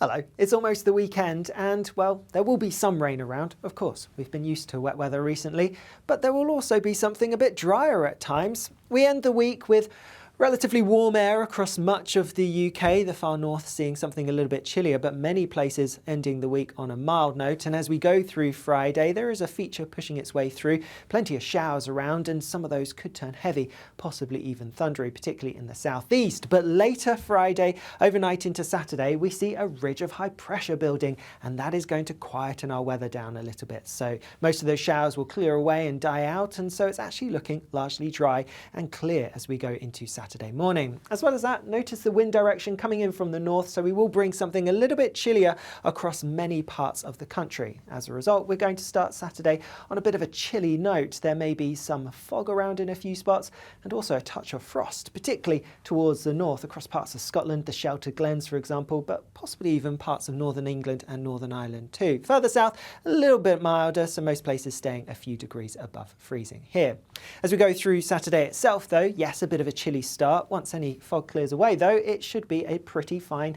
Hello, it's almost the weekend and, well, there will be some rain around, of course. We've been used to wet weather recently, but there will also be something a bit drier at times. We end the week with relatively warm air across much of the UK, the far north seeing something a little bit chillier, but many places ending the week on a mild note. And as we go through Friday, there is a feature pushing its way through, plenty of showers around, and some of those could turn heavy, possibly even thundery, particularly in the southeast. But later Friday, overnight into Saturday, we see a ridge of high pressure building, and that is going to quieten our weather down a little bit. So most of those showers will clear away and die out, and so it's actually looking largely dry and clear as we go into Saturday morning. As well as that, notice the wind direction coming in from the north, so we will bring something a little bit chillier across many parts of the country. As a result, we're going to start Saturday on a bit of a chilly note. There may be some fog around in a few spots and also a touch of frost, particularly towards the north across parts of Scotland, the sheltered glens for example, but possibly even parts of northern England and Northern Ireland too. Further south, a little bit milder, so most places staying a few degrees above freezing here. As we go through Saturday itself though, yes, a bit of a chilly start. Once any fog clears away though, it should be a pretty fine,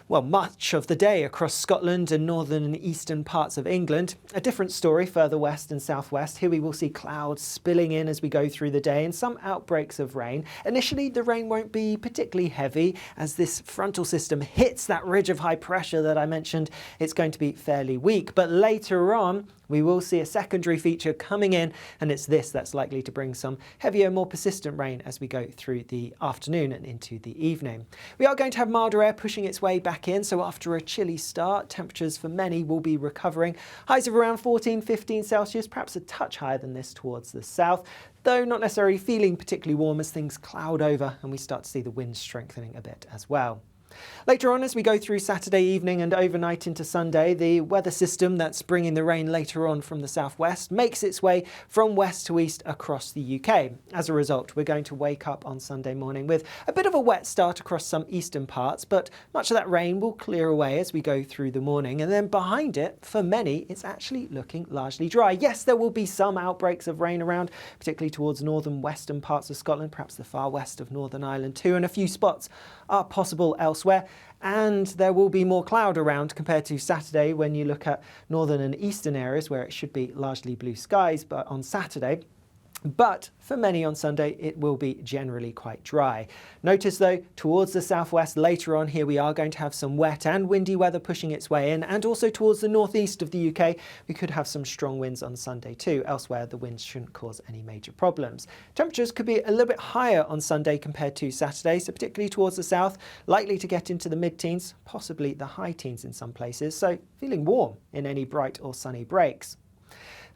well, much of the day across Scotland and northern and eastern parts of England. A different story further west and southwest. Here we will see clouds spilling in as we go through the day and some outbreaks of rain. Initially, the rain won't be particularly heavy as this frontal system hits that ridge of high pressure that I mentioned. It's going to be fairly weak, but later on, we will see a secondary feature coming in, and it's this that's likely to bring some heavier, more persistent rain as we go through the afternoon and into the evening. We are going to have milder air pushing its way back in, so after a chilly start, temperatures for many will be recovering. Highs of around 14, 15 Celsius, perhaps a touch higher than this towards the south, though not necessarily feeling particularly warm as things cloud over and we start to see the wind strengthening a bit as well. Later on, as we go through Saturday evening and overnight into Sunday, the weather system that's bringing the rain later on from the southwest makes its way from west to east across the UK. As a result, we're going to wake up on Sunday morning with a bit of a wet start across some eastern parts, but much of that rain will clear away as we go through the morning. And then behind it, for many, it's actually looking largely dry. Yes, there will be some outbreaks of rain around, particularly towards northern western parts of Scotland, perhaps the far west of Northern Ireland too, and a few spots are possible elsewhere. And there will be more cloud around compared to Saturday when you look at northern and eastern areas where it should be largely blue skies, but on Saturday. But for many on Sunday, it will be generally quite dry. Notice though, towards the southwest later on here, we are going to have some wet and windy weather pushing its way in, and also towards the northeast of the UK, we could have some strong winds on Sunday too. Elsewhere, the winds shouldn't cause any major problems. Temperatures could be a little bit higher on Sunday compared to Saturday, so particularly towards the south, likely to get into the mid-teens, possibly the high teens in some places, so feeling warm in any bright or sunny breaks.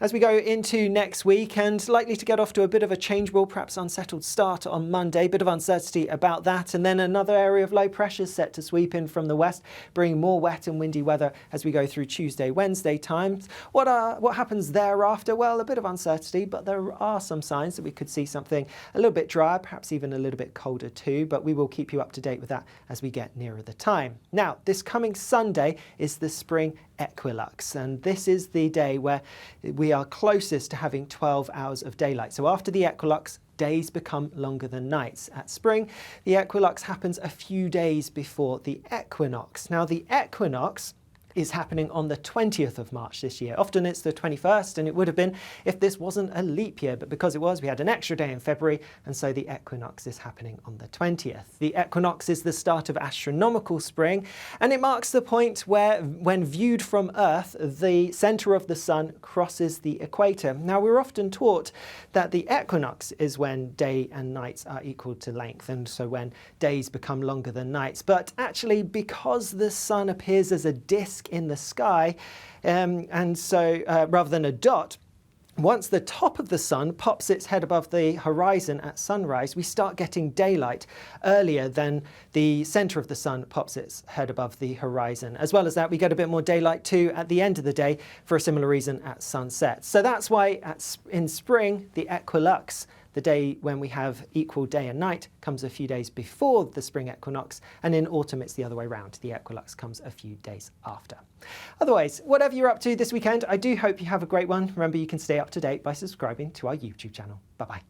As we go into next week and likely to get off to a bit of a changeable, perhaps unsettled start on Monday, bit of uncertainty about that, and then another area of low pressure set to sweep in from the west, bringing more wet and windy weather as we go through Tuesday, Wednesday times. What happens thereafter? Well, a bit of uncertainty, but there are some signs that we could see something a little bit drier, perhaps even a little bit colder too, but we will keep you up to date with that as we get nearer the time. Now, this coming Sunday is the spring Equilux, and this is the day where we are closest to having 12 hours of daylight. So after the Equilux, days become longer than nights. At spring, the Equilux happens a few days before the Equinox. Now the Equinox is happening on the 20th of March this year. Often it's the 21st, and it would have been if this wasn't a leap year, but because it was, we had an extra day in February, and so the equinox is happening on the 20th. The equinox is the start of astronomical spring, and it marks the point where, when viewed from Earth, the center of the sun crosses the equator. Now, we're often taught that the equinox is when day and nights are equal to length, and so when days become longer than nights. But actually, because the sun appears as a disk in the sky, and so rather than a dot, once the top of the sun pops its head above the horizon at sunrise, we start getting daylight earlier than the center of the sun pops its head above the horizon. As well as that, we get a bit more daylight too at the end of the day for a similar reason at sunset. So that's why in spring, the equilux, the day when we have equal day and night, comes a few days before the spring equinox, and in autumn it's the other way around. The equilux comes a few days after. Otherwise, whatever you're up to this weekend, I do hope you have a great one. Remember, you can stay up to date by subscribing to our YouTube channel. Bye-bye.